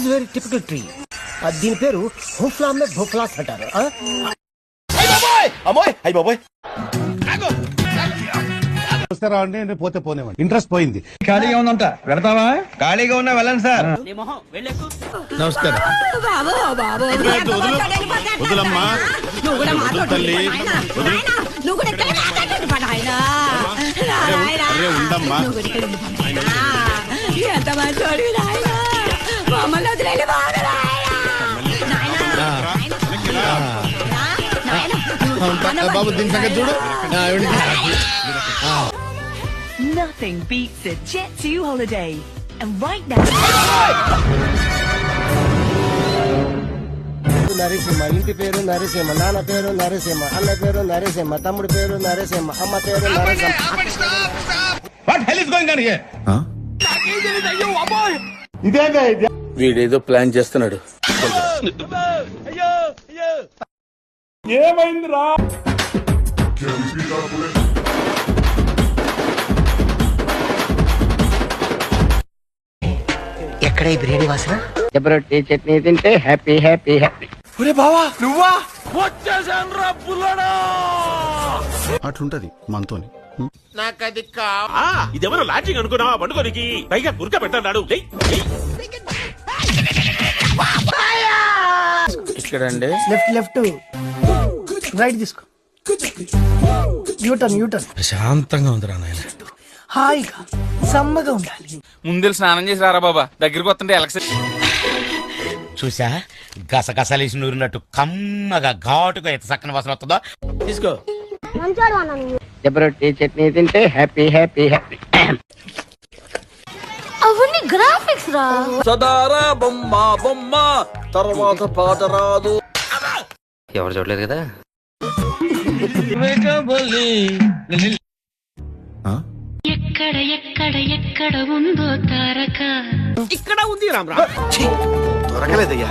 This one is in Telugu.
Is very typical tree. దీని పేరు హోఫ్లామే భోఫ్లాస్ అంటారు. వస్తారా అండి, నేను పోతే పోనేవండి, ఇంట్రెస్ట్ పోయింది. ఖాళీగా ఉందంట, వెళతావా? ఖాళీగా ఉన్నా వెళ్ళండి సార్. నమస్కారం. వదులమ్మా తల్లి, ఉండమ్మా. బాబు దీని సంగతి చూడు. Nothing beats a Jet2 holiday. And right now... Narasimha, ఇంటి పేరు నరసింహ, నాన్న పేరు నరసింహ, అన్న పేరు నరసింహ, తమ్ముడి పేరు నరసింహ, అమ్మ పేరు నరసింహ. వీడేదో ప్లాన్ చేస్తున్నాడు. ఏమైందిరా? ఎక్కడ ఈ బిర్యానీ వాసన? రొట్టి చట్నీ తింటే హ్యాపీ హ్యాపీ హ్యాపీ. ఒరే బావా, నువ్వా? అట్లుంటది మనతోని. ఇదేమన్నా లాడ్జింగ్ అనుకున్నావా? పండుగనికి పైగా గుర్క పెట్టన్నాడు. ఇక్కడండి లెఫ్ట్ లెఫ్ట్, రైట్ తీసుకో. U turn U turn. ప్రశాంతంగా ఉందిరా నాయన. హాయిగా సమ్మగా ఉండాలి. ముందు స్నానం చేసి రారా బాబా, దగ్గరికి వస్తుంటే ఎలక్షన్. చూసా, గసగసలేసి నూరినట్టు కమ్మగా ఘాటుగా ఎంత చక్కని వాసన వస్తుందో. తీసుకో. రొట్టి చట్నీ తింటే హ్యాపీ హ్యాపీ హ్యాపీ. అవన్నీ గ్రాఫిక్స్ రా. సదారా బొమ్మ బొమ్మ, తర్వాత పాట రాదు. ఎవరు చూడలేదు కదా. ఎక్కడ ఎక్కడ ఎక్కడ ఉందో తారక. ఇక్కడ ఉంది రామ్రా. దొరకలేదయ్యా.